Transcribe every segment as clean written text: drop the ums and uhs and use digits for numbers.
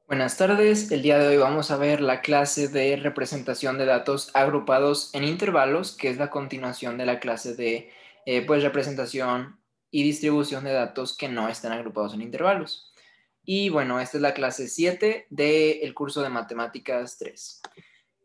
Buenas tardes, el día de hoy vamos a ver la clase de representación de datos agrupados en intervalos, que es la continuación de la clase de representación y distribución de datos que no están agrupados en intervalos. Y bueno, esta es la clase 7 del curso de Matemáticas 3.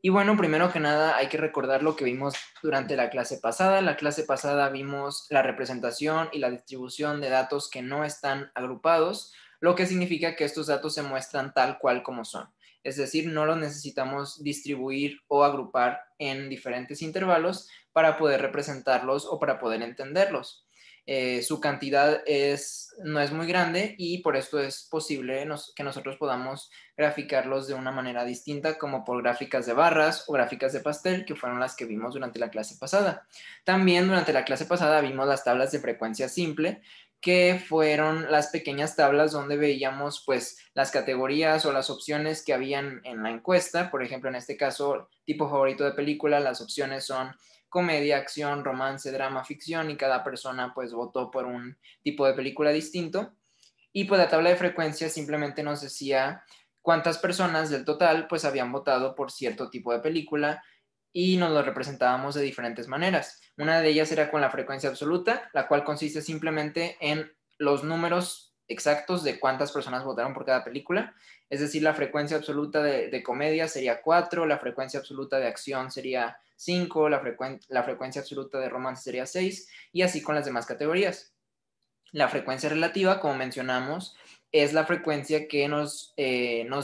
Y bueno, primero que nada hay que recordar lo que vimos durante la clase pasada. En la clase pasada vimos la representación y la distribución de datos que no están agrupados, lo que significa que estos datos se muestran tal cual como son. Es decir, no los necesitamos distribuir o agrupar en diferentes intervalos para poder representarlos o para poder entenderlos. Su cantidad no es muy grande y por esto es posible que nosotros podamos graficarlos de una manera distinta, como por gráficas de barras o gráficas de pastel, que fueron las que vimos durante la clase pasada. También durante la clase pasada vimos las tablas de frecuencia simple, que fueron las pequeñas tablas donde veíamos pues las categorías o las opciones que habían en la encuesta. Por ejemplo, en este caso, tipo favorito de película, las opciones son comedia, acción, romance, drama, ficción, y cada persona pues votó por un tipo de película distinto. Y pues la tabla de frecuencia simplemente nos decía cuántas personas del total pues habían votado por cierto tipo de película y nos lo representábamos de diferentes maneras. Una de ellas era con la frecuencia absoluta, la cual consiste simplemente en los números exactos de cuántas personas votaron por cada película. Es decir, la frecuencia absoluta de comedia sería 4, la frecuencia absoluta de acción sería 5, la frecuencia absoluta de romance sería 6, y así con las demás categorías. La frecuencia relativa, como mencionamos, es la frecuencia que nos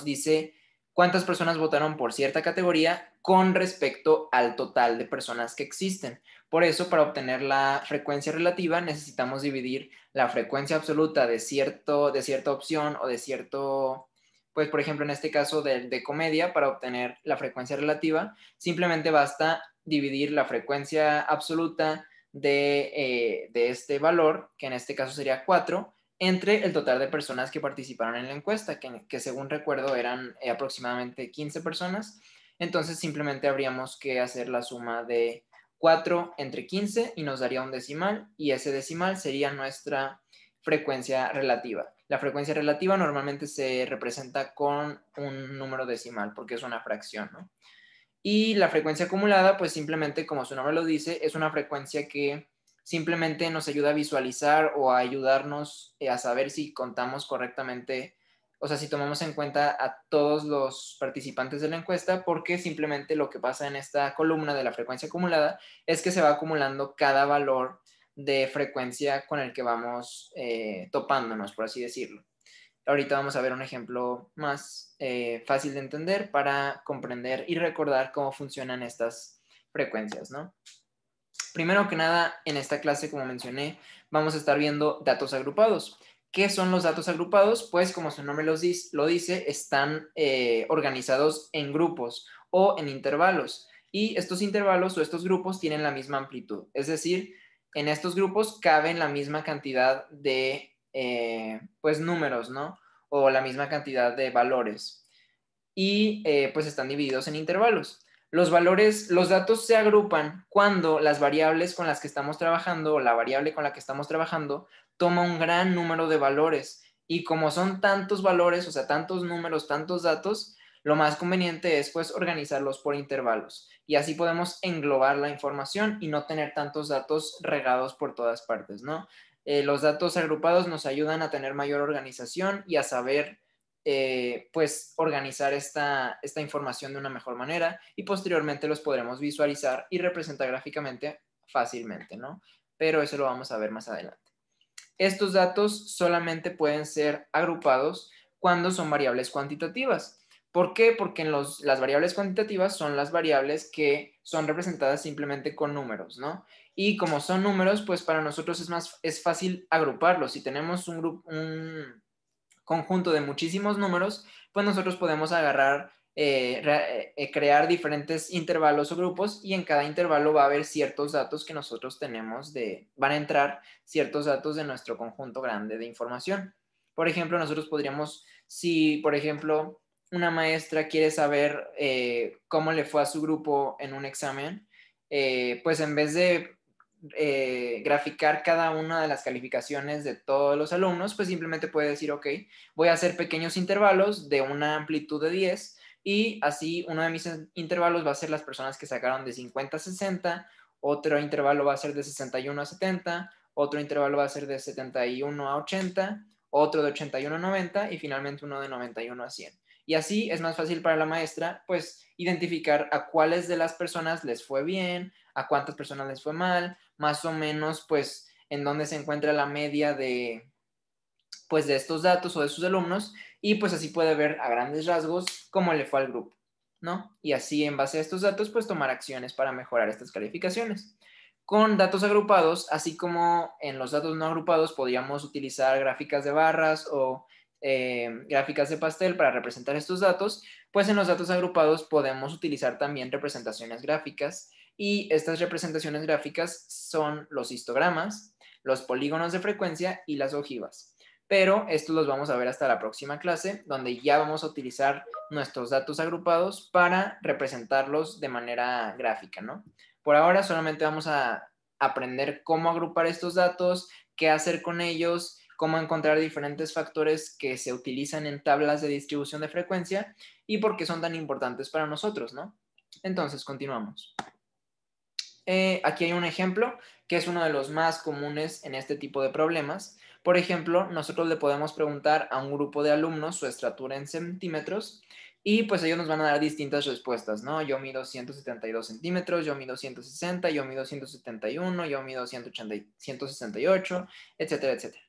dice cuántas personas votaron por cierta categoría con respecto al total de personas que existen. Por eso, para obtener la frecuencia relativa, necesitamos dividir la frecuencia absoluta de cierta opción o de cierto, pues por ejemplo, en este caso de comedia. Para obtener la frecuencia relativa, simplemente basta dividir la frecuencia absoluta de este valor, que en este caso sería 4, entre el total de personas que participaron en la encuesta, que según recuerdo eran aproximadamente 15 personas. Entonces simplemente habríamos que hacer la suma de 4 entre 15 y nos daría un decimal, y ese decimal sería nuestra frecuencia relativa. La frecuencia relativa normalmente se representa con un número decimal porque es una fracción, ¿no? Y la frecuencia acumulada, pues simplemente, como su nombre lo dice, es una frecuencia que simplemente nos ayuda a visualizar o a ayudarnos a saber si contamos correctamente, o sea, si tomamos en cuenta a todos los participantes de la encuesta, porque simplemente lo que pasa en esta columna de la frecuencia acumulada es que se va acumulando cada valor de frecuencia con el que vamos topándonos, por así decirlo. Ahorita vamos a ver un ejemplo más fácil de entender para comprender y recordar cómo funcionan estas frecuencias, ¿no? Primero que nada, en esta clase, como mencioné, vamos a estar viendo datos agrupados. ¿Qué son los datos agrupados? Pues como su nombre lo dice, están organizados en grupos o en intervalos. Y estos intervalos o estos grupos tienen la misma amplitud. Es decir, en estos grupos caben la misma cantidad de pues números, ¿no? O la misma cantidad de valores. Y pues están divididos en intervalos. Los datos se agrupan cuando las variables con las que estamos trabajando o la variable con la que estamos trabajando toma un gran número de valores. Y como son tantos valores, o sea, tantos números, tantos datos, lo más conveniente es pues organizarlos por intervalos. Y así podemos englobar la información y no tener tantos datos regados por todas partes, ¿no? Los datos agrupados nos ayudan a tener mayor organización y a saber pues organizar esta información de una mejor manera, y posteriormente los podremos visualizar y representar gráficamente fácilmente, ¿no? Pero eso lo vamos a ver más adelante. Estos datos solamente pueden ser agrupados cuando son variables cuantitativas. ¿Por qué? Porque las variables cuantitativas son las variables que son representadas simplemente con números, ¿no? Y como son números, pues para nosotros es fácil agruparlos. Si tenemos un conjunto de muchísimos números, pues nosotros podemos agarrar, crear diferentes intervalos o grupos, y en cada intervalo va a haber ciertos datos que nosotros tenemos van a entrar ciertos datos de nuestro conjunto grande de información. Por ejemplo, nosotros podríamos, si por ejemplo una maestra quiere saber cómo le fue a su grupo en un examen, pues en vez graficar cada una de las calificaciones de todos los alumnos, pues simplemente puede decir, ok, voy a hacer pequeños intervalos de una amplitud de 10 y así uno de mis intervalos va a ser las personas que sacaron de 50 a 60, otro intervalo va a ser de 61 a 70, otro intervalo va a ser de 71 a 80, otro de 81 a 90 y finalmente uno de 91 a 100. Y así es más fácil para la maestra, pues, identificar a cuáles de las personas les fue bien, a cuántas personas les fue mal, más o menos, pues, en dónde se encuentra la media de, pues, de estos datos o de sus alumnos, y pues así puede ver a grandes rasgos cómo le fue al grupo, ¿no? Y así, en base a estos datos, pues, tomar acciones para mejorar estas calificaciones. Con datos agrupados, así como en los datos no agrupados, podríamos utilizar gráficas de barras o gráficas de pastel para representar estos datos, pues en los datos agrupados podemos utilizar también representaciones gráficas y estas representaciones gráficas son los histogramas, los polígonos de frecuencia y las ojivas. Pero estos los vamos a ver hasta la próxima clase, donde ya vamos a utilizar nuestros datos agrupados para representarlos de manera gráfica, ¿no? Por ahora solamente vamos a aprender cómo agrupar estos datos, qué hacer con ellos, cómo encontrar diferentes factores que se utilizan en tablas de distribución de frecuencia y por qué son tan importantes para nosotros, ¿no? Entonces, continuamos. Aquí hay un ejemplo que es uno de los más comunes en este tipo de problemas. Por ejemplo, nosotros le podemos preguntar a un grupo de alumnos su estatura en centímetros y pues ellos nos van a dar distintas respuestas, ¿no? Yo mido 172 centímetros, yo mido 160, yo mido 171, yo mido 180, 168, etcétera, etcétera.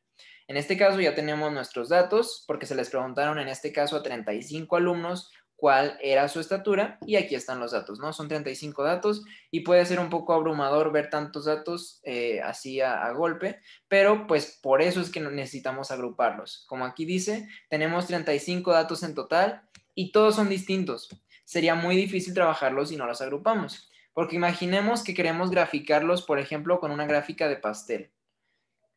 En este caso ya tenemos nuestros datos porque se les preguntaron en este caso a 35 alumnos cuál era su estatura y aquí están los datos, ¿no? Son 35 datos y puede ser un poco abrumador ver tantos datos así a golpe, pero pues por eso es que necesitamos agruparlos. Como aquí dice, tenemos 35 datos en total y todos son distintos. Sería muy difícil trabajarlos si no los agrupamos, porque imaginemos que queremos graficarlos, por ejemplo, con una gráfica de pastel.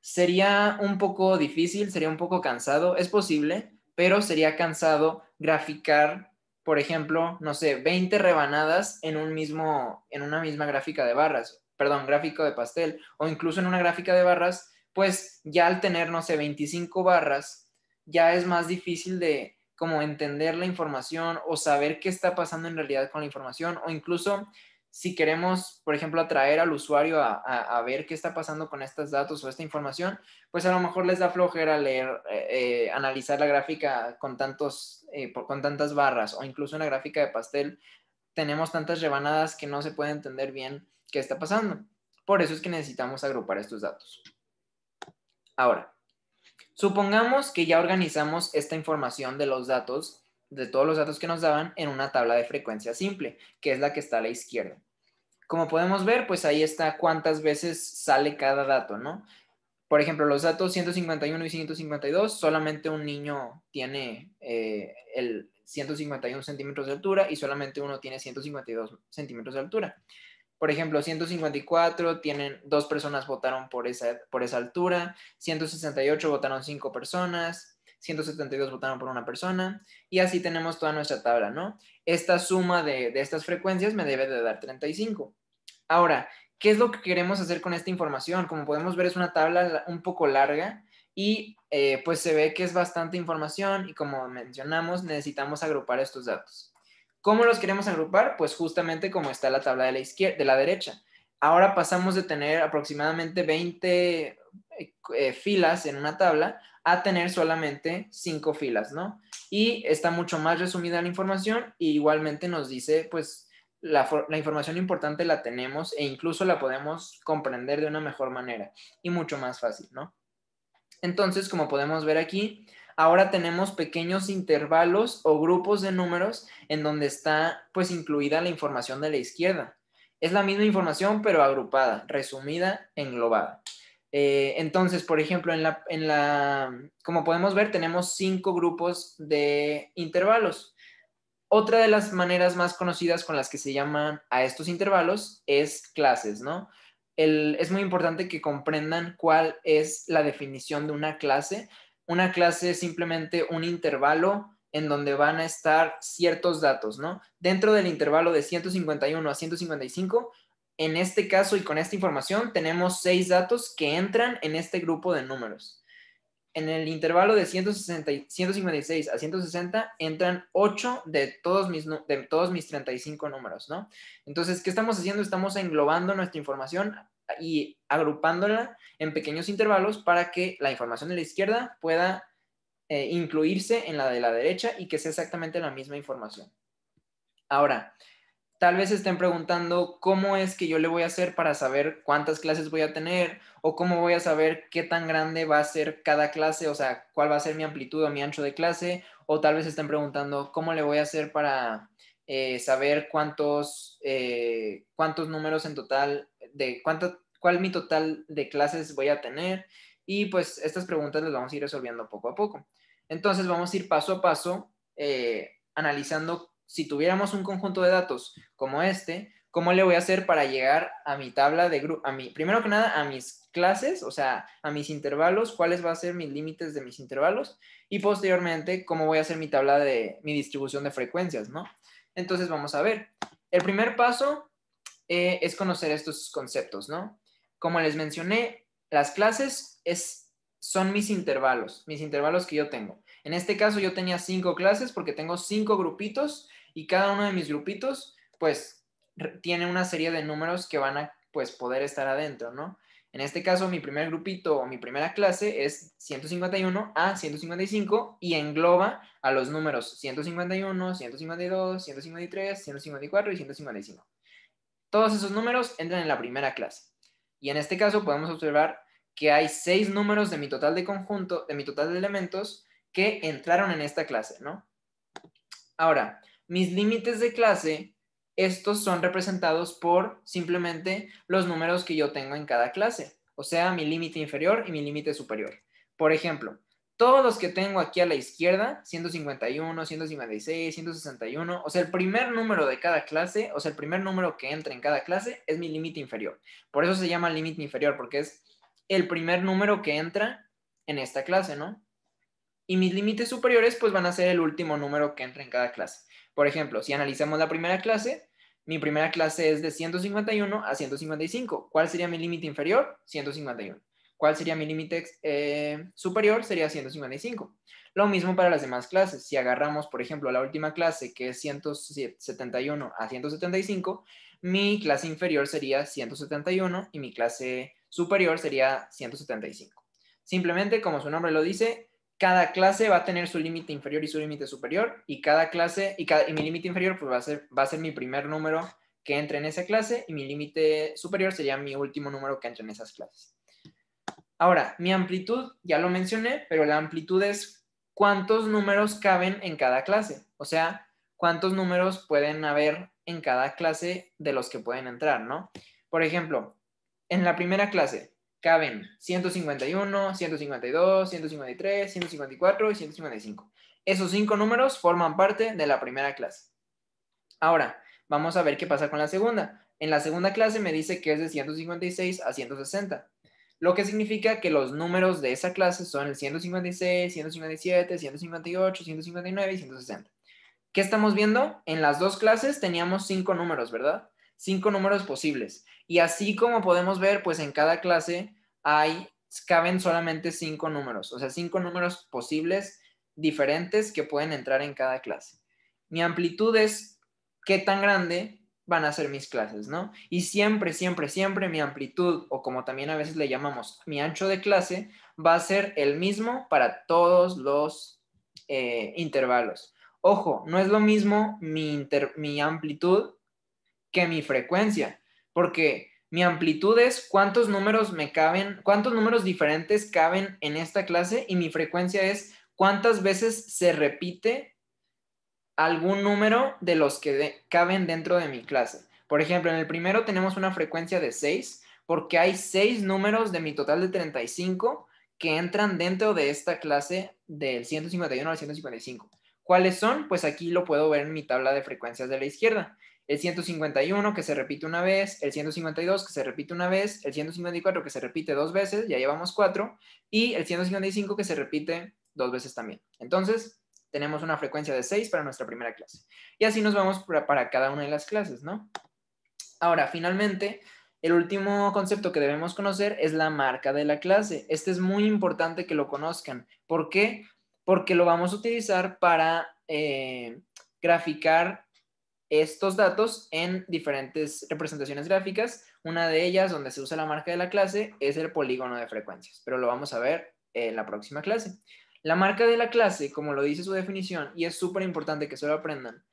Sería un poco difícil, sería un poco cansado, es posible, pero sería cansado graficar, por ejemplo, no sé, 20 rebanadas en una misma gráfica de barras, perdón, gráfico de pastel, o incluso en una gráfica de barras, pues ya al tener, no sé, 25 barras, ya es más difícil de como entender la información o saber qué está pasando en realidad con la información, o incluso si queremos, por ejemplo, atraer al usuario a ver qué está pasando con estos datos o esta información, pues a lo mejor les da flojera leer, analizar la gráfica con tantas barras o incluso en la gráfica de pastel tenemos tantas rebanadas que no se puede entender bien qué está pasando. Por eso es que necesitamos agrupar estos datos. Ahora, supongamos que ya organizamos esta información de los datos, de todos los datos que nos daban, en una tabla de frecuencia simple, que es la que está a la izquierda. Como podemos ver, pues ahí está cuántas veces sale cada dato, ¿no? Por ejemplo, los datos 151 y 152, solamente un niño tiene el 151 centímetros de altura y solamente uno tiene 152 centímetros de altura. Por ejemplo, 154 tienen 2 personas votaron por esa altura, 168 votaron 5 personas, 172 votaron por una persona y así tenemos toda nuestra tabla, ¿no? Esta suma de estas frecuencias me debe de dar 35. Ahora, ¿qué es lo que queremos hacer con esta información? Como podemos ver, es una tabla un poco larga y pues se ve que es bastante información y como mencionamos, necesitamos agrupar estos datos. ¿Cómo los queremos agrupar? Pues justamente como está la tabla de la derecha. Ahora pasamos de tener aproximadamente 20 filas en una tabla a tener solamente 5 filas, ¿no? Y está mucho más resumida la información y igualmente nos dice, pues, la información importante la tenemos e incluso la podemos comprender de una mejor manera y mucho más fácil, ¿no? Entonces, como podemos ver aquí, ahora tenemos pequeños intervalos o grupos de números en donde está pues incluida la información de la izquierda. Es la misma información pero agrupada, resumida, englobada. Entonces, por ejemplo, como podemos ver, tenemos 5 grupos de intervalos. Otra de las maneras más conocidas con las que se llaman a estos intervalos es clases, ¿no? Es muy importante que comprendan cuál es la definición de una clase. Una clase es simplemente un intervalo en donde van a estar ciertos datos, ¿no? Dentro del intervalo de 151 a 155 en este caso y con esta información tenemos 6 datos que entran en este grupo de números. En el intervalo de 156 a 160 entran 8 de todos mis 35 números, ¿no? Entonces, ¿qué estamos haciendo? Estamos englobando nuestra información y agrupándola en pequeños intervalos para que la información de la izquierda pueda incluirse en la de la derecha y que sea exactamente la misma información. Ahora, tal vez estén preguntando cómo es que yo le voy a hacer para saber cuántas clases voy a tener o cómo voy a saber qué tan grande va a ser cada clase, o sea, cuál va a ser mi amplitud o mi ancho de clase, o tal vez estén preguntando cómo le voy a hacer para saber cuántos números en total, cuál mi total de clases voy a tener. Y pues estas preguntas las vamos a ir resolviendo poco a poco. Entonces vamos a ir paso a paso analizando si tuviéramos un conjunto de datos como este, ¿cómo le voy a hacer para llegar a mi tabla de grupo, primero que nada a mis clases, o sea, a mis intervalos, cuáles van a ser mis límites de mis intervalos y posteriormente cómo voy a hacer mi tabla de mi distribución de frecuencias, ¿no? Entonces vamos a ver. El primer paso es conocer estos conceptos, ¿no? Como les mencioné, las clases son mis intervalos que yo tengo. En este caso yo tenía 5 clases porque tengo 5 grupitos y cada uno de mis grupitos pues tiene una serie de números que van a pues poder estar adentro, ¿no? En este caso mi primer grupito o mi primera clase es 151 a 155 y engloba a los números 151, 152, 153, 154 y 155. Todos esos números entran en la primera clase. Y en este caso podemos observar que hay 6 números de mi total de conjunto, de mi total de elementos que entraron en esta clase, ¿no? Ahora, mis límites de clase, estos son representados por simplemente los números que yo tengo en cada clase, o sea, mi límite inferior y mi límite superior. Por ejemplo, todos los que tengo aquí a la izquierda, 151, 156, 161, o sea, el primer número de cada clase, o sea, el primer número que entra en cada clase es mi límite inferior. Por eso se llama límite inferior, porque es el primer número que entra en esta clase, ¿no? Y mis límites superiores pues van a ser el último número que entra en cada clase. Por ejemplo, si analizamos la primera clase, mi primera clase es de 151 a 155. ¿Cuál sería mi límite inferior? 151. ¿Cuál sería mi límite superior? Sería 155. Lo mismo para las demás clases. Si agarramos, por ejemplo, la última clase, que es 171 a 175, mi clase inferior sería 171 y mi clase superior sería 175. Simplemente, como su nombre lo dice, cada clase va a tener su límite inferior y su límite superior, y cada clase, y mi límite inferior pues va a ser mi primer número que entre en esa clase, y mi límite superior sería mi último número que entre en esas clases. Ahora, mi amplitud, ya lo mencioné, pero la amplitud es cuántos números caben en cada clase, o sea, cuántos números pueden haber en cada clase de los que pueden entrar, ¿no? Por ejemplo, en la primera clase caben 151, 152, 153, 154 y 155. Esos 5 números forman parte de la primera clase. Ahora, vamos a ver qué pasa con la segunda. En la segunda clase me dice que es de 156 a 160. Lo que significa que los números de esa clase son el 156, 157, 158, 159 y 160. ¿Qué estamos viendo? En las dos clases teníamos 5 números, ¿verdad? 5 números posibles. Y así como podemos ver, pues en cada clase caben solamente 5 números, o sea, 5 números posibles diferentes que pueden entrar en cada clase. Mi amplitud es qué tan grande van a ser mis clases, ¿no? Y siempre, siempre, siempre mi amplitud, o como también a veces le llamamos mi ancho de clase, va a ser el mismo para todos los intervalos. Ojo, no es lo mismo mi amplitud que mi frecuencia, porque mi amplitud es cuántos números me caben, cuántos números diferentes caben en esta clase, y mi frecuencia es cuántas veces se repite algún número de los que caben dentro de mi clase. Por ejemplo, en el primero tenemos una frecuencia de 6 porque hay 6 números de mi total de 35 que entran dentro de esta clase del 151 al 155. ¿Cuáles son? Pues aquí lo puedo ver en mi tabla de frecuencias de la izquierda. El 151 que se repite una vez, el 152 que se repite una vez, el 154 que se repite 2 veces, ya llevamos 4, y el 155 que se repite 2 veces también. Entonces, tenemos una frecuencia de 6 para nuestra primera clase. Y así nos vamos para cada una de las clases, ¿no? Ahora, finalmente, el último concepto que debemos conocer es la marca de la clase. Este es muy importante que lo conozcan. ¿Por qué? Porque lo vamos a utilizar para graficar estos datos en diferentes representaciones gráficas. Una de ellas, donde se usa la marca de la clase, es el polígono de frecuencias, pero lo vamos a ver en la próxima clase. La marca de la clase, como lo dice su definición, y es súper importante que se lo aprendan,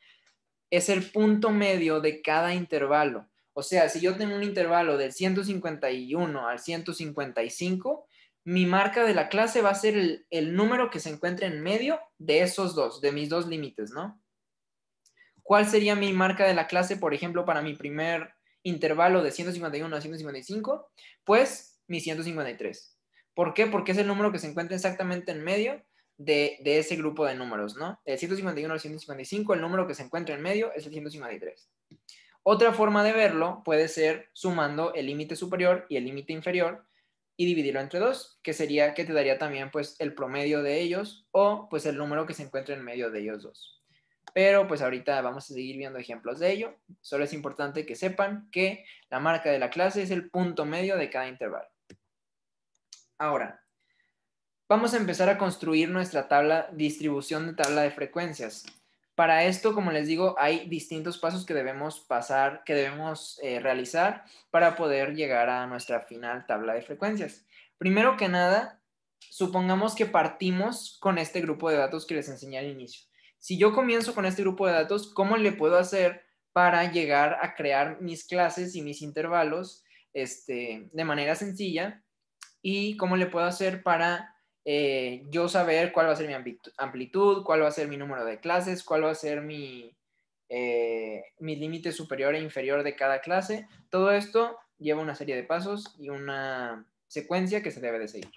es el punto medio de cada intervalo. O sea, si yo tengo un intervalo del 151 al 155, mi marca de la clase va a ser el número que se encuentra en medio de esos dos, de mis dos límites, ¿no? ¿Cuál sería mi marca de la clase, por ejemplo, para mi primer intervalo de 151 a 155? Pues mi 153. ¿Por qué? Porque es el número que se encuentra exactamente en medio de ese grupo de números, ¿no? Del 151 al 155, el número que se encuentra en medio es el 153. Otra forma de verlo puede ser sumando el límite superior y el límite inferior y dividirlo entre dos, que sería que te daría también pues el promedio de ellos o pues el número que se encuentra en medio de ellos dos. Pero pues ahorita vamos a seguir viendo ejemplos de ello. Solo es importante que sepan que la marca de la clase es el punto medio de cada intervalo. Ahora, vamos a empezar a construir nuestra distribución de tabla de frecuencias. Para esto, como les digo, hay distintos pasos que debemos pasar, que debemos realizar para poder llegar a nuestra final tabla de frecuencias. Primero que nada, supongamos que partimos con este grupo de datos que les enseñé al inicio. Si yo comienzo con este grupo de datos, ¿cómo le puedo hacer para llegar a crear mis clases y mis intervalos de manera sencilla? ¿Y cómo le puedo hacer para yo saber cuál va a ser mi amplitud, cuál va a ser mi número de clases, cuál va a ser mi límite superior e inferior de cada clase? Todo esto lleva una serie de pasos y una secuencia que se debe de seguir.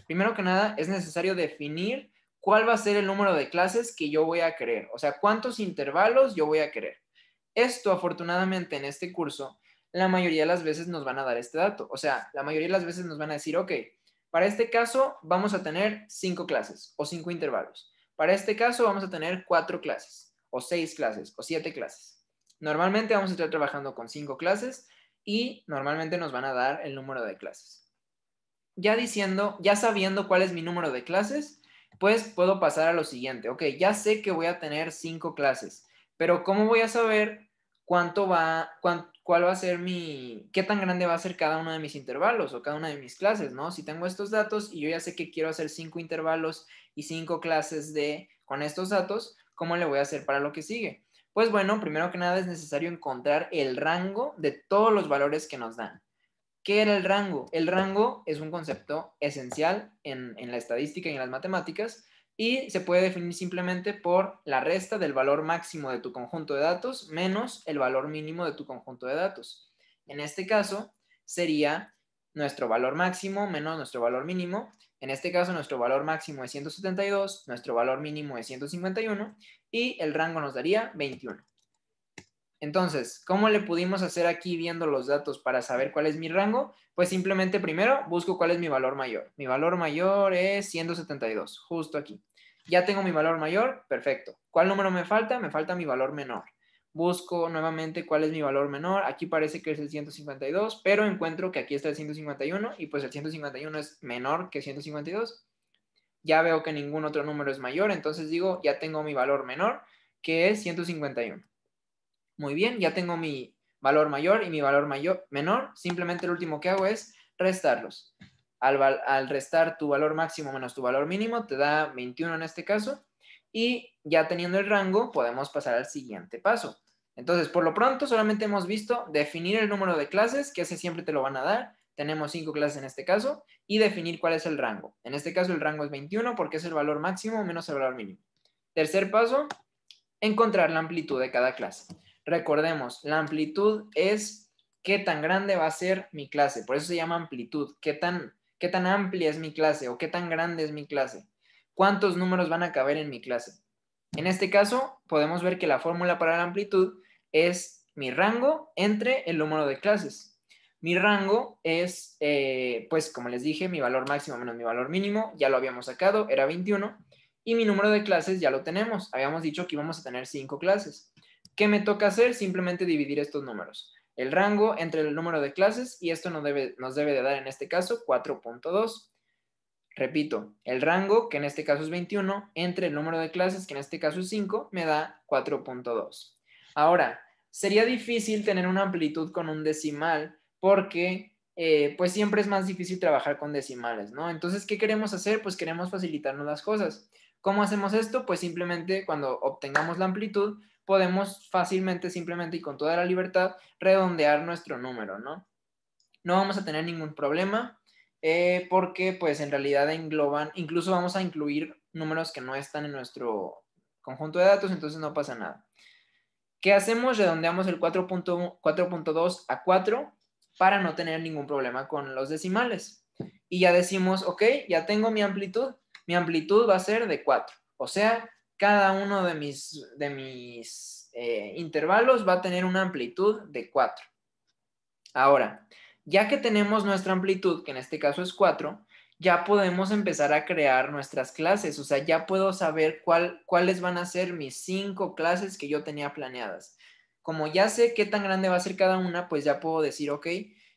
Primero que nada, es necesario definir cuál va a ser el número de clases que yo voy a querer, o sea, cuántos intervalos yo voy a querer. Esto, afortunadamente, en este curso, la mayoría de las veces nos van a dar este dato. O sea, la mayoría de las veces nos van a decir, ok, para este caso vamos a tener 5 clases o 5 intervalos. Para este caso vamos a tener 4 clases o 6 clases o 7 clases. Normalmente vamos a estar trabajando con 5 clases y normalmente nos van a dar el número de clases. Ya sabiendo cuál es mi número de clases, pues puedo pasar a lo siguiente. Ok, ya sé que voy a tener 5 clases, pero ¿cómo voy a saber cuál va a ser qué tan grande va a ser cada uno de mis intervalos o cada una de mis clases, ¿no? Si tengo estos datos y yo ya sé que quiero hacer 5 intervalos y 5 clases con estos datos, ¿cómo le voy a hacer para lo que sigue? Pues bueno, primero que nada es necesario encontrar el rango de todos los valores que nos dan. ¿Qué era el rango? El rango es un concepto esencial en la estadística y en las matemáticas y se puede definir simplemente por la resta del valor máximo de tu conjunto de datos menos el valor mínimo de tu conjunto de datos. En este caso sería nuestro valor máximo menos nuestro valor mínimo. En este caso nuestro valor máximo es 172, nuestro valor mínimo es 151 y el rango nos daría 21. Entonces, ¿cómo le pudimos hacer aquí viendo los datos para saber cuál es mi rango? Pues simplemente primero busco cuál es mi valor mayor. Mi valor mayor es 172, justo aquí. Ya tengo mi valor mayor, perfecto. ¿Cuál número me falta? Me falta mi valor menor. Busco nuevamente cuál es mi valor menor. Aquí parece que es el 152, pero encuentro que aquí está el 151 y pues el 151 es menor que 152. Ya veo que ningún otro número es mayor, entonces digo, ya tengo mi valor menor, que es 151. Muy bien, ya tengo mi valor mayor y mi valor menor. Simplemente lo último que hago es restarlos. Al restar tu valor máximo menos tu valor mínimo, te da 21 en este caso. Y ya teniendo el rango, podemos pasar al siguiente paso. Entonces, por lo pronto, solamente hemos visto definir el número de clases, que ese siempre te lo van a dar. Tenemos 5 clases en este caso. Y definir cuál es el rango. En este caso, el rango es 21 porque es el valor máximo menos el valor mínimo. Tercer paso, encontrar la amplitud de cada clase. Recordemos, la amplitud es qué tan grande va a ser mi clase. Por eso se llama amplitud. ¿Qué tan amplia es mi clase o qué tan grande es mi clase? ¿Cuántos números van a caber en mi clase? En este caso, podemos ver que la fórmula para la amplitud es mi rango entre el número de clases. Mi rango es, pues como les dije, mi valor máximo menos mi valor mínimo. Ya lo habíamos sacado, era 21. Y mi número de clases ya lo tenemos. Habíamos dicho que íbamos a tener 5 clases. ¿Qué me toca hacer? Simplemente dividir estos números. el rango entre el número de clases y esto nos debe de dar en este caso 4.2. Repito, el rango, que en este caso es 21, entre el número de clases, que en este caso es 5, me da 4.2. Ahora, sería difícil tener una amplitud con un decimal porque pues siempre es más difícil trabajar con decimales, ¿no? Entonces, ¿qué queremos hacer? Pues queremos facilitarnos las cosas. ¿Cómo hacemos esto? Pues simplemente cuando obtengamos la amplitud, podemos fácilmente, simplemente y con toda la libertad, redondear nuestro número, ¿no? No vamos a tener ningún problema porque pues en realidad engloban, incluso vamos a incluir números que no están en nuestro conjunto de datos, entonces no pasa nada. ¿Qué hacemos? Redondeamos el 4.2 a 4 para no tener ningún problema con los decimales. Y ya decimos, ok, ya tengo mi amplitud va a ser de 4. O sea, cada uno de mis intervalos va a tener una amplitud de 4. Ahora, ya que tenemos nuestra amplitud, que en este caso es 4, ya podemos empezar a crear nuestras clases. O sea, ya puedo saber cuáles van a ser mis 5 clases que yo tenía planeadas. Como ya sé qué tan grande va a ser cada una, pues ya puedo decir, ok,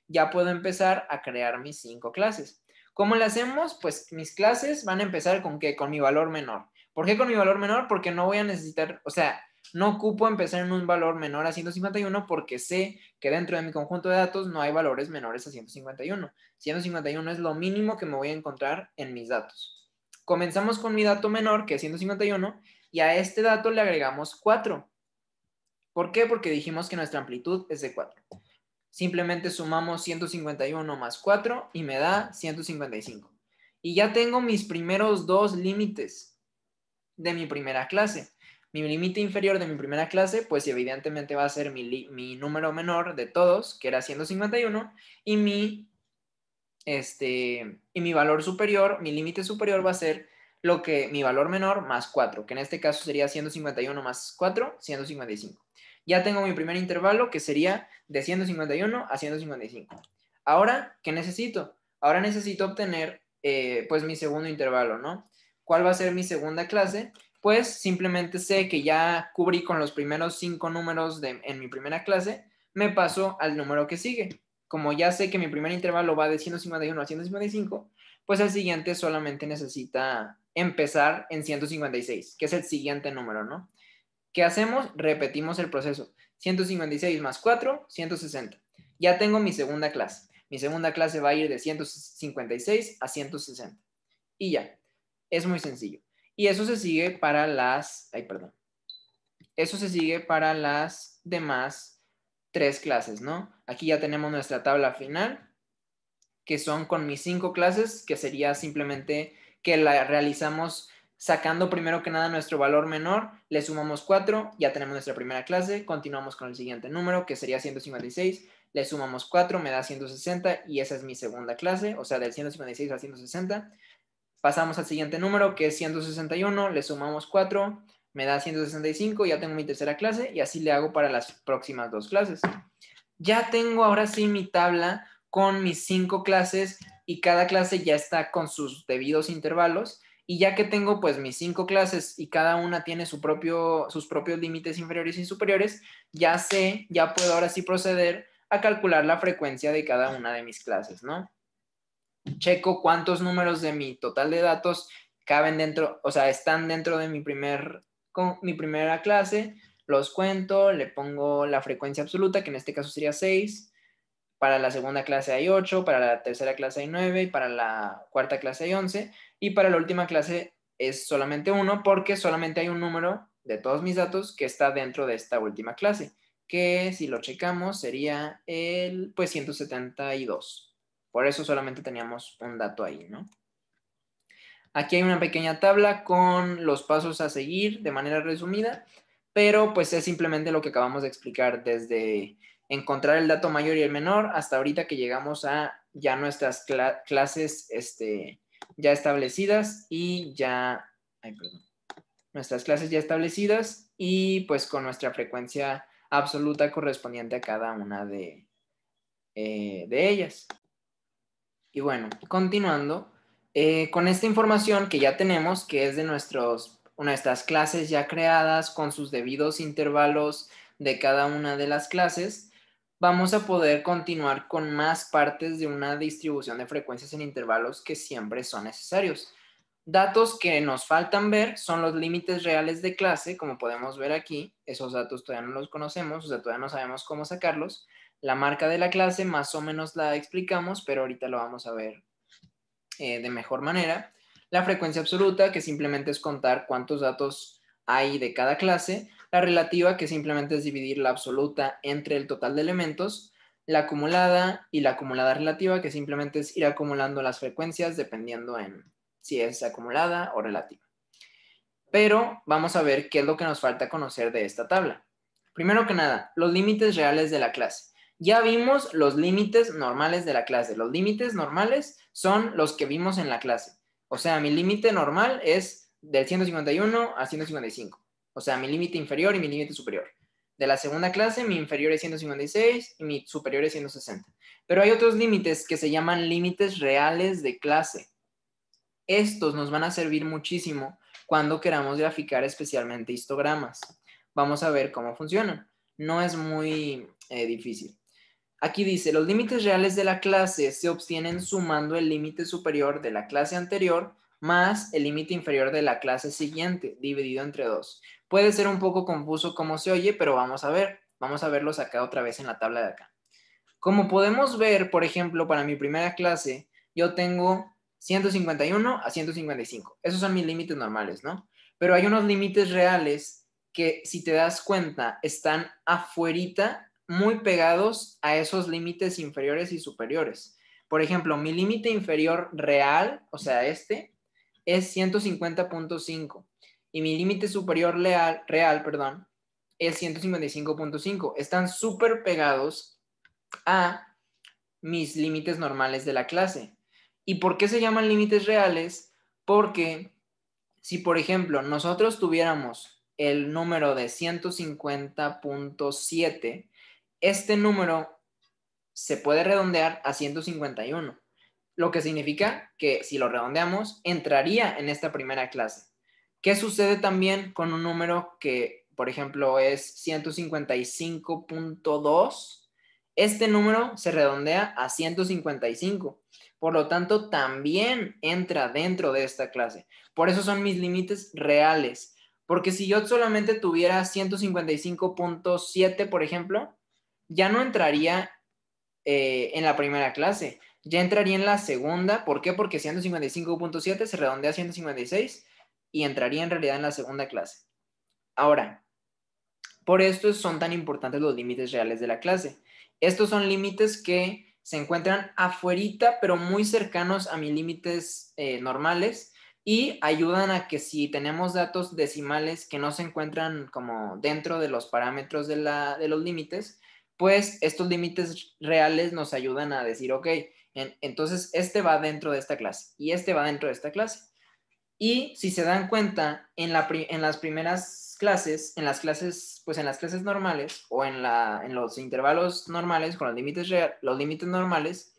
ya puedo empezar a crear mis 5 clases. ¿Cómo le hacemos? Pues mis clases van a empezar con ¿qué? Con mi valor menor. ¿Por qué con mi valor menor? Porque no voy a necesitar, o sea, no ocupo empezar en un valor menor a 151 porque sé que dentro de mi conjunto de datos no hay valores menores a 151. 151 es lo mínimo que me voy a encontrar en mis datos. Comenzamos con mi dato menor, que es 151, y a este dato le agregamos 4. ¿Por qué? Porque dijimos que nuestra amplitud es de 4. Simplemente sumamos 151 más 4 y me da 155. Y ya tengo mis primeros dos límites de mi primera clase. Mi límite inferior de mi primera clase, pues evidentemente va a ser mi número menor de todos, que era 151, y mi valor superior, mi límite superior va a ser mi valor menor más 4, que en este caso sería 151 más 4, 155. Ya tengo mi primer intervalo, que sería de 151 a 155. Ahora, ¿qué necesito? Ahora necesito obtener, pues, mi segundo intervalo, ¿no? ¿Cuál va a ser mi segunda clase? Pues simplemente sé que ya cubrí con los primeros 5 números en mi primera clase, me paso al número que sigue. Como ya sé que mi primer intervalo va de 151 a 155, pues el siguiente solamente necesita empezar en 156, que es el siguiente número, ¿no? ¿Qué hacemos? Repetimos el proceso. 156 más 4, 160. Ya tengo mi segunda clase. Mi segunda clase va a ir de 156 a 160. Y ya. Es muy sencillo. Y eso se sigue para Eso se sigue para las demás 3 clases, ¿no? Aquí ya tenemos nuestra tabla final, que son con mis 5 clases, que sería simplemente que la realizamos sacando primero que nada nuestro valor menor, le sumamos 4, ya tenemos nuestra primera clase, continuamos con el siguiente número, que sería 156, le sumamos 4, me da 160 y esa es mi segunda clase, o sea, del 156 al 160. Pasamos al siguiente número, que es 161, le sumamos 4, me da 165, ya tengo mi tercera clase y así le hago para las próximas 2 clases. Ya tengo ahora sí mi tabla con mis 5 clases y cada clase ya está con sus debidos intervalos. Y ya que tengo pues mis 5 clases y cada una tiene sus propios límites inferiores y superiores, ya puedo ahora sí proceder a calcular la frecuencia de cada una de mis clases, ¿no? Checo cuántos números de mi total de datos caben dentro, o sea, están dentro de mi primera clase, los cuento, le pongo la frecuencia absoluta, que en este caso sería 6, para la segunda clase hay 8, para la tercera clase hay 9, y para la cuarta clase hay 11, y para la última clase es solamente 1, porque solamente hay un número de todos mis datos que está dentro de esta última clase, que si lo checamos sería el, pues, 172. Por eso solamente teníamos un dato ahí, ¿no? Aquí hay una pequeña tabla con los pasos a seguir de manera resumida, pero pues es simplemente lo que acabamos de explicar desde encontrar el dato mayor y el menor hasta ahorita que llegamos a ya nuestras clases ya establecidas y ya, nuestras clases ya establecidas y pues con nuestra frecuencia absoluta correspondiente a cada una de ellas. Y bueno, continuando, con esta información que ya tenemos, que es de nuestras clases ya creadas con sus debidos intervalos de cada una de las clases, vamos a poder continuar con más partes de una distribución de frecuencias en intervalos que siempre son necesarios. Datos que nos faltan ver son los límites reales de clase, como podemos ver aquí. Esos datos todavía no los conocemos, o sea, todavía no sabemos cómo sacarlos. La marca de la clase más o menos la explicamos, pero ahorita lo vamos a ver de mejor manera. La frecuencia absoluta, que simplemente es contar cuántos datos hay de cada clase. La relativa, que simplemente es dividir la absoluta entre el total de elementos. La acumulada y la acumulada relativa, que simplemente es ir acumulando las frecuencias dependiendo en si es acumulada o relativa. Pero vamos a ver qué es lo que nos falta conocer de esta tabla. Primero que nada, los límites reales de la clase. Ya vimos los límites normales de la clase. Los límites normales son los que vimos en la clase. O sea, mi límite normal es del 151 a 155. O sea, mi límite inferior y mi límite superior. De la segunda clase, mi inferior es 156 y mi superior es 160. Pero hay otros límites que se llaman límites reales de clase. Estos nos van a servir muchísimo cuando queramos graficar especialmente histogramas. Vamos a ver cómo funcionan. No es muy difícil. Aquí dice, los límites reales de la clase se obtienen sumando el límite superior de la clase anterior más el límite inferior de la clase siguiente, dividido entre 2. Puede ser un poco confuso cómo se oye, pero vamos a ver. Vamos a verlos acá otra vez en la tabla de acá. Como podemos ver, por ejemplo, para mi primera clase, yo tengo 151 a 155. Esos son mis límites normales, ¿no? Pero hay unos límites reales que, si te das cuenta, están afuerita, muy pegados a esos límites inferiores y superiores. Por ejemplo, mi límite inferior real, o sea, este, es 150.5 y mi límite superior real, perdón, es 155.5. Están súper pegados a mis límites normales de la clase. ¿Y por qué se llaman límites reales? Porque si, por ejemplo, nosotros tuviéramos el número de 150.7, este número se puede redondear a 151, lo que significa que si lo redondeamos, entraría en esta primera clase. ¿Qué sucede también con un número que, por ejemplo, es 155.2? Este número se redondea a 155. Por lo tanto, también entra dentro de esta clase. Por eso son mis límites reales. Porque si yo solamente tuviera 155.7, por ejemplo, ya no entraría en la primera clase. Ya entraría en la segunda. ¿Por qué? Porque 155.7 se redondea a 156 y entraría en realidad en la segunda clase. Ahora, por esto son tan importantes los límites reales de la clase. Estos son límites que se encuentran afuerita, pero muy cercanos a mis límites normales y ayudan a que si tenemos datos decimales que no se encuentran como dentro de los parámetros de los límites, pues estos límites reales nos ayudan a decir, ok, entonces este va dentro de esta clase y este va dentro de esta clase. Y si se dan cuenta, en las primeras clases, en las clases normales o en los intervalos normales con los límites normales,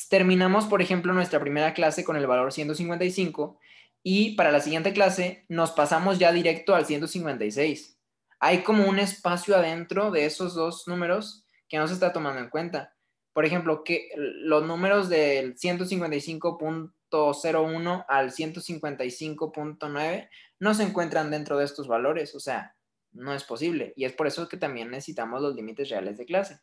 terminamos, por ejemplo, nuestra primera clase con el valor 155 y para la siguiente clase nos pasamos ya directo al 156. Hay como un espacio adentro de esos dos números que no se está tomando en cuenta. Por ejemplo, que los números del 155.01 al 155.9 no se encuentran dentro de estos valores, o sea, no es posible. Y es por eso que también necesitamos los límites reales de clase.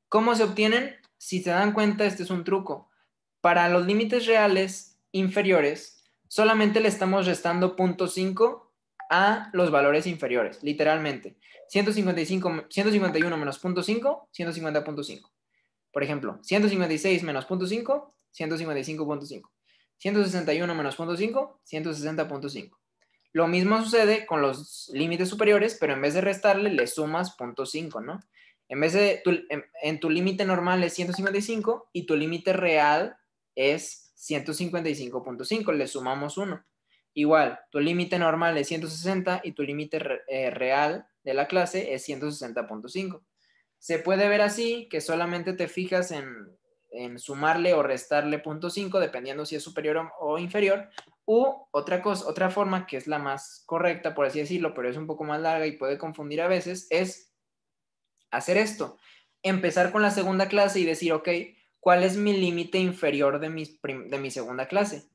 ¿Cómo se obtienen? Si se dan cuenta, este es un truco. Para los límites reales inferiores, solamente le estamos restando 0.5 a los valores inferiores, literalmente. 151 menos 0.5, 150.5. Por ejemplo, 156 menos 0.5, 155.5. 161 menos 0.5, 160.5. Lo mismo sucede con los límites superiores, pero en vez de restarle, le sumas 0.5, ¿no? En vez de, en tu límite normal es 155 y tu límite real es 155.5, le sumamos 1. Igual, tu límite normal es 160 y tu límite real de la clase es 160.5. Se puede ver así, que solamente te fijas en sumarle o restarle 0.5, dependiendo si es superior o inferior. U otra forma que es la más correcta, por así decirlo, pero es un poco más larga y puede confundir a veces, es hacer esto. Empezar con la segunda clase y decir, ok, ¿cuál es mi límite inferior de mi segunda clase?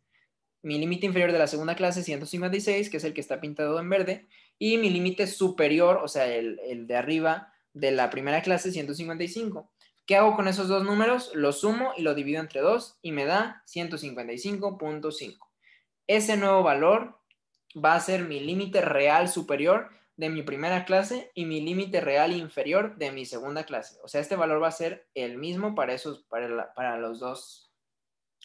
Mi límite inferior de la segunda clase es 156, que es el que está pintado en verde, y mi límite superior, o sea, el de arriba de la primera clase, 155. ¿Qué hago con esos dos números? Lo sumo y lo divido entre 2 y me da 155.5. Ese nuevo valor va a ser mi límite real superior de mi primera clase y mi límite real inferior de mi segunda clase. O sea, este valor va a ser el mismo para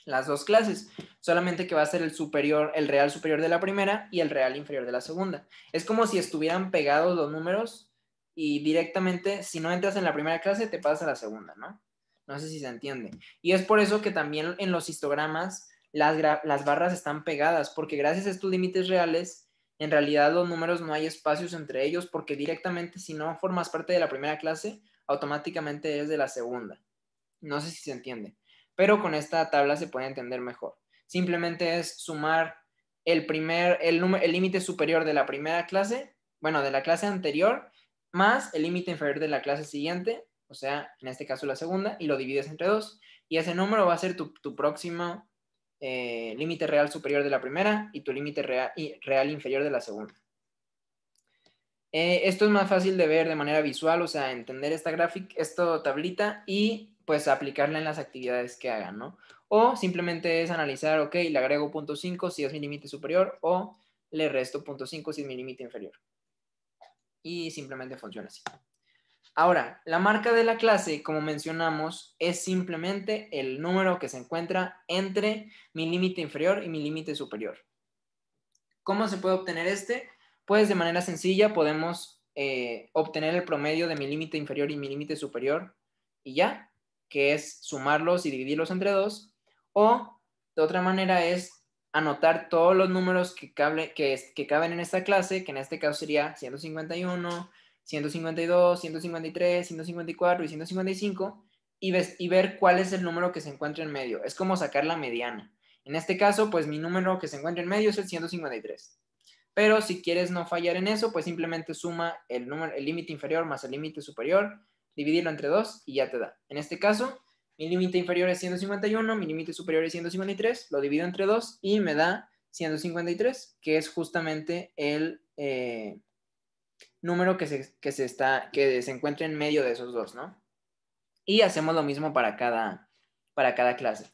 las dos clases, solamente que va a ser el real superior de la primera y el real inferior de la segunda. Es como si estuvieran pegados los números y directamente, si no entras en la primera clase, te pasas a la segunda, ¿no? No sé si se entiende. Y es por eso que también en los histogramas las barras están pegadas, porque gracias a estos límites reales, en realidad los números no hay espacios entre ellos, porque directamente si no formas parte de la primera clase, automáticamente eres de la segunda. No sé si se entiende, pero con esta tabla se puede entender mejor. Simplemente es sumar el límite superior de la primera clase, bueno, de la clase anterior, más el límite inferior de la clase siguiente, o sea, en este caso la segunda, y lo divides entre 2, y ese número va a ser tu próximo límite real superior de la primera y tu límite real inferior de la segunda. Esto es más fácil de ver de manera visual, o sea, entender esta tablita y pues aplicarla en las actividades que hagan, ¿no? O simplemente es analizar, ok, le agrego 0.5 si es mi límite superior o le resto 0.5 si es mi límite inferior. Y simplemente funciona así. Ahora, la marca de la clase, como mencionamos, es simplemente el número que se encuentra entre mi límite inferior y mi límite superior. ¿Cómo se puede obtener este? Pues de manera sencilla podemos obtener el promedio de mi límite inferior y mi límite superior y ya, que es sumarlos y dividirlos entre 2. O de otra manera es anotar todos los números que caben en esta clase, que en este caso sería 151, 152, 153, 154 y 155, y ver cuál es el número que se encuentra en medio. Es como sacar la mediana. En este caso, pues mi número que se encuentra en medio es el 153. Pero si quieres no fallar en eso, pues simplemente suma el límite inferior más el límite superior, dividirlo entre 2 y ya te da. En este caso, mi límite inferior es 151, mi límite superior es 153, lo divido entre 2 y me da 153, que es justamente el número que se encuentra en medio de esos dos, ¿no? Y hacemos lo mismo para cada clase.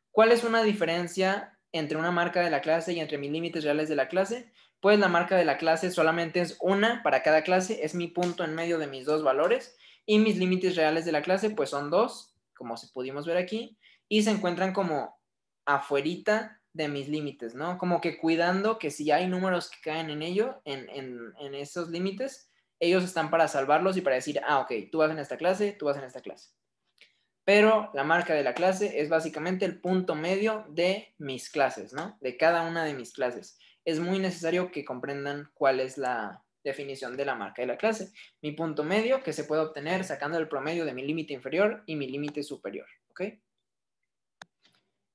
¿Cuál es una diferencia entre una marca de la clase y entre mis límites reales de la clase? Pues la marca de la clase solamente es una para cada clase, es mi punto en medio de mis dos valores, y mis límites reales de la clase pues son 2, como pudimos ver aquí, y se encuentran como afuerita de mis límites, ¿no? Como que cuidando que si hay números que caen en ello, en esos límites, ellos están para salvarlos y para decir, ah, ok, tú vas en esta clase, tú vas en esta clase. Pero la marca de la clase es básicamente el punto medio de mis clases, ¿no? De cada una de mis clases. Es muy necesario que comprendan cuál es la definición de la marca de la clase. Mi punto medio que se puede obtener sacando el promedio de mi límite inferior y mi límite superior, ¿ok?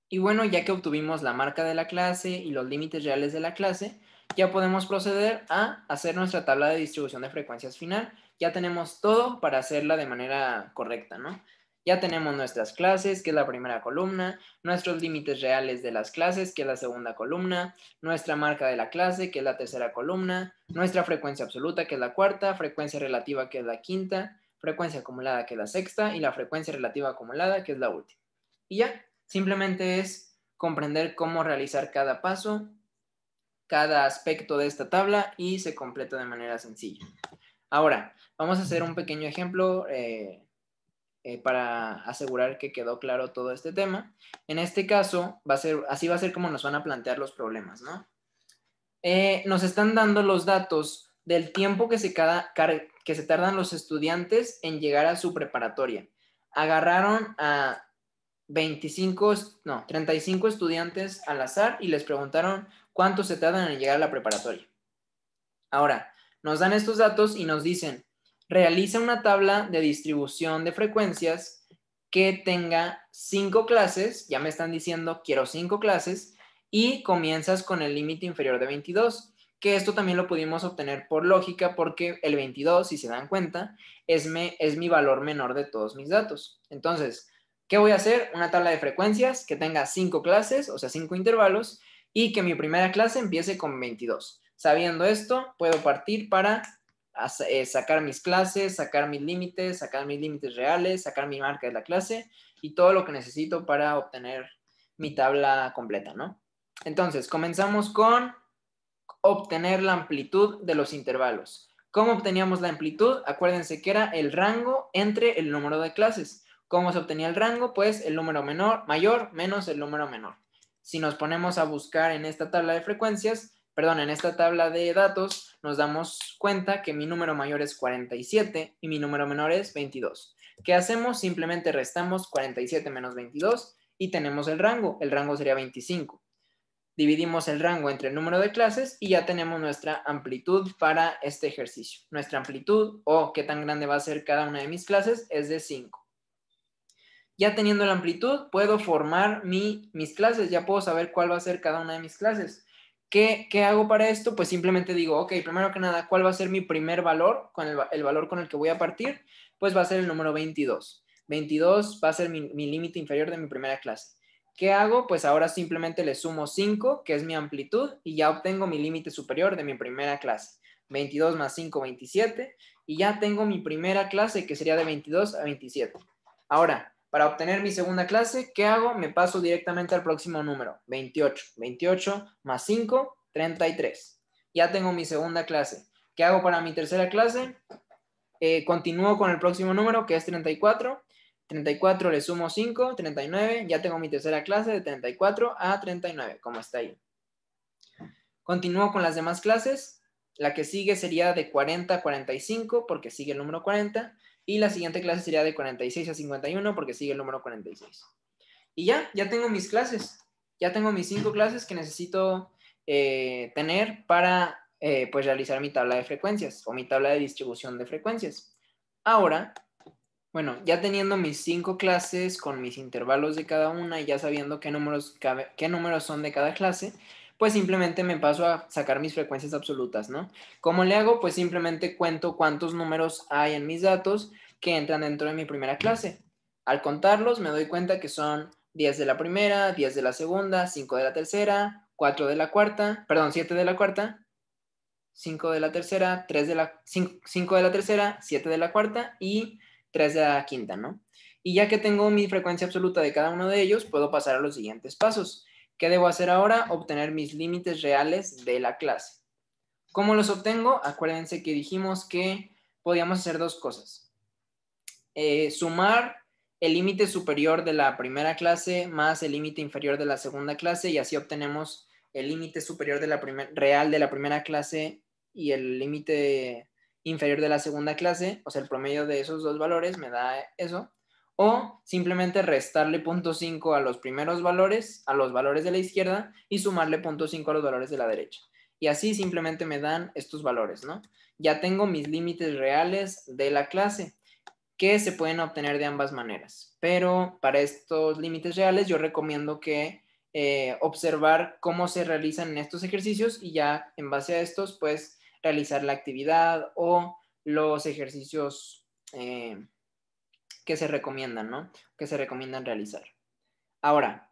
Y bueno, ya que obtuvimos la marca de la clase y los límites reales de la clase, ya podemos proceder a hacer nuestra tabla de distribución de frecuencias final. Ya tenemos todo para hacerla de manera correcta, ¿no? Ya tenemos nuestras clases, que es la primera columna, nuestros límites reales de las clases, que es la segunda columna, nuestra marca de la clase, que es la tercera columna, nuestra frecuencia absoluta, que es la cuarta, frecuencia relativa, que es la quinta, frecuencia acumulada, que es la sexta, y la frecuencia relativa acumulada, que es la última. Y ya, simplemente es comprender cómo realizar cada paso, cada aspecto de esta tabla y se completa de manera sencilla. Ahora, vamos a hacer un pequeño ejemplo para asegurar que quedó claro todo este tema. En este caso, así va a ser como nos van a plantear los problemas, ¿no? Nos están dando los datos del tiempo que se tardan los estudiantes en llegar a su preparatoria. Agarraron a 35 estudiantes al azar y les preguntaron cuánto se tardan en llegar a la preparatoria. Ahora, nos dan estos datos y nos dicen, realiza una tabla de distribución de frecuencias que tenga 5 clases, ya me están diciendo quiero 5 clases, y comienzas con el límite inferior de 22. que esto también lo pudimos obtener por lógica porque el 22, si se dan cuenta, es mi valor menor de todos mis datos. Entonces, ¿qué voy a hacer? Una tabla de frecuencias que tenga 5 clases, o sea, 5 intervalos, y que mi primera clase empiece con 22. Sabiendo esto, puedo partir para sacar mis clases, sacar mis límites reales, sacar mi marca de la clase y todo lo que necesito para obtener mi tabla completa, ¿no? Entonces, comenzamos con obtener la amplitud de los intervalos. ¿Cómo obteníamos la amplitud? Acuérdense que era el rango entre el número de clases. ¿Cómo se obtenía el rango? Pues el número mayor menos el número menor. Si nos ponemos a buscar en esta tabla de frecuencias, perdón, en esta tabla de datos, nos damos cuenta que mi número mayor es 47 y mi número menor es 22. ¿Qué hacemos? Simplemente restamos 47 menos 22 y tenemos el rango. El rango sería 25. Dividimos el rango entre el número de clases y ya tenemos nuestra amplitud para este ejercicio. Nuestra amplitud, o qué tan grande va a ser cada una de mis clases, es de 5. Ya teniendo la amplitud, puedo formar mis clases, ya puedo saber cuál va a ser cada una de mis clases. ¿Qué hago para esto? Pues simplemente digo, ok, primero que nada, ¿cuál va a ser mi primer valor? Con el valor con el que voy a partir, pues va a ser el número 22. 22 va a ser mi límite inferior de mi primera clase. ¿Qué hago? Pues ahora simplemente le sumo 5, que es mi amplitud, y ya obtengo mi límite superior de mi primera clase. 22 más 5, 27, y ya tengo mi primera clase, que sería de 22 a 27. Ahora, para obtener mi segunda clase, ¿qué hago? Me paso directamente al próximo número, 28. 28 más 5, 33. Ya tengo mi segunda clase. ¿Qué hago para mi tercera clase? Continúo con el próximo número, que es 34. 34 le sumo 5, 39. Ya tengo mi tercera clase de 34 a 39, como está ahí. Continúo con las demás clases. La que sigue sería de 40 a 45, porque sigue el número 40. Y la siguiente clase sería de 46 a 51, porque sigue el número 46. Y ya tengo mis clases. Ya tengo mis 5 clases que necesito tener para pues realizar mi tabla de frecuencias o mi tabla de distribución de frecuencias. Ahora, bueno, ya teniendo mis 5 clases con mis intervalos de cada una y ya sabiendo qué números son de cada clase, pues simplemente me paso a sacar mis frecuencias absolutas, ¿no? ¿Cómo le hago? Pues simplemente cuento cuántos números hay en mis datos que entran dentro de mi primera clase. Al contarlos me doy cuenta que son 10 de la primera, 10 de la segunda, 5 de la tercera, 4 de la cuarta, perdón, 7 de la cuarta, 5 de la tercera, 5 de la tercera, 7 de la cuarta y 3 de la quinta, ¿no? Y ya que tengo mi frecuencia absoluta de cada uno de ellos, puedo pasar a los siguientes pasos. ¿Qué debo hacer ahora? Obtener mis límites reales de la clase. ¿Cómo los obtengo? Acuérdense que dijimos que podíamos hacer dos cosas. Sumar el límite superior de la primera clase más el límite inferior de la segunda clase y así obtenemos el límite superior de real de la primera clase y el límite inferior de la segunda clase, o sea, el promedio de esos dos valores me da eso. O simplemente restarle 0.5 a los primeros valores, a los valores de la izquierda, y sumarle 0.5 a los valores de la derecha. Y así simplemente me dan estos valores, ¿no? Ya tengo mis límites reales de la clase, que se pueden obtener de ambas maneras. Pero para estos límites reales yo recomiendo que observar cómo se realizan en estos ejercicios y ya en base a estos, pues realizar la actividad o los ejercicios que se recomiendan, ¿no? Que se recomiendan realizar. Ahora,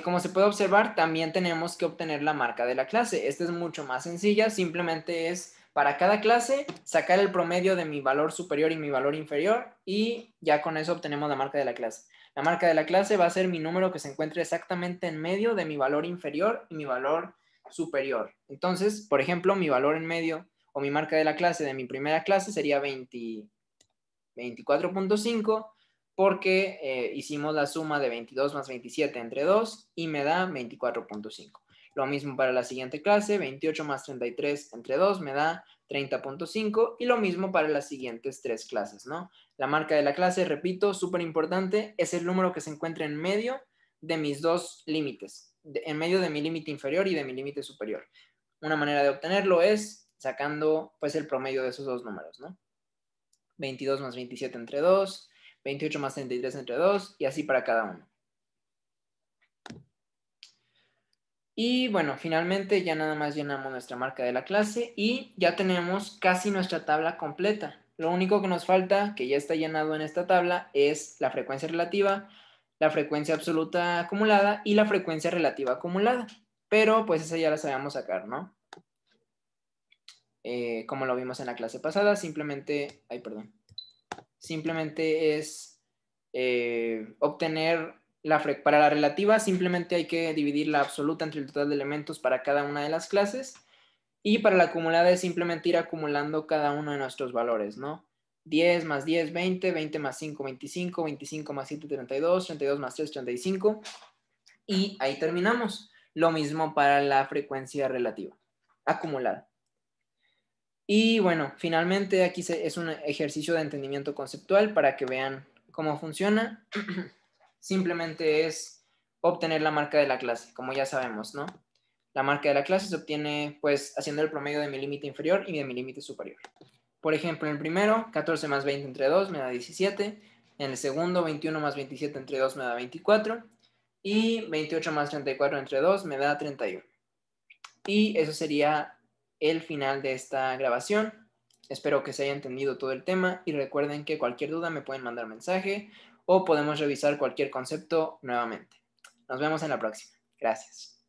como se puede observar, también tenemos que obtener la marca de la clase. Esta es mucho más sencilla, simplemente es para cada clase sacar el promedio de mi valor superior y mi valor inferior y ya con eso obtenemos la marca de la clase. La marca de la clase va a ser mi número que se encuentre exactamente en medio de mi valor inferior y mi valor superior. Entonces, por ejemplo, mi valor en medio o mi marca de la clase de mi primera clase sería 24.5 porque hicimos la suma de 22 más 27 entre 2 y me da 24.5. Lo mismo para la siguiente clase, 28 más 33 entre 2 me da 30.5 y lo mismo para las siguientes 3 clases, ¿no? La marca de la clase, repito, súper importante, es el número que se encuentra en medio de mis dos límites, en medio de mi límite inferior y de mi límite superior. Una manera de obtenerlo es sacando pues el promedio de esos dos números, ¿no? 22 más 27 entre 2, 28 más 33 entre 2 y así para cada uno. Y bueno, finalmente ya nada más llenamos nuestra marca de la clase y ya tenemos casi nuestra tabla completa. Lo único que nos falta, que ya está llenado en esta tabla, es la frecuencia relativa, la frecuencia absoluta acumulada y la frecuencia relativa acumulada. Pero pues esa ya la sabemos sacar, ¿no? Como lo vimos en la clase pasada, simplemente, simplemente es obtener para la relativa, simplemente hay que dividir la absoluta entre el total de elementos para cada una de las clases, y para la acumulada es simplemente ir acumulando cada uno de nuestros valores, ¿no? 10 más 10, 20, 20 más 5, 25, 25 más 7, 32, 32 más 3, 35, y ahí terminamos. Lo mismo para la frecuencia relativa, acumulada. Y bueno, finalmente aquí es un ejercicio de entendimiento conceptual para que vean cómo funciona. Simplemente es obtener la marca de la clase, como ya sabemos, ¿no? La marca de la clase se obtiene pues haciendo el promedio de mi límite inferior y de mi límite superior. Por ejemplo, en el primero, 14 más 20 entre 2 me da 17. En el segundo, 21 más 27 entre 2 me da 24. Y 28 más 34 entre 2 me da 31. Y eso sería el final de esta grabación. Espero que se haya entendido todo el tema y recuerden que cualquier duda me pueden mandar mensaje o podemos revisar cualquier concepto nuevamente. Nos vemos en la próxima. Gracias.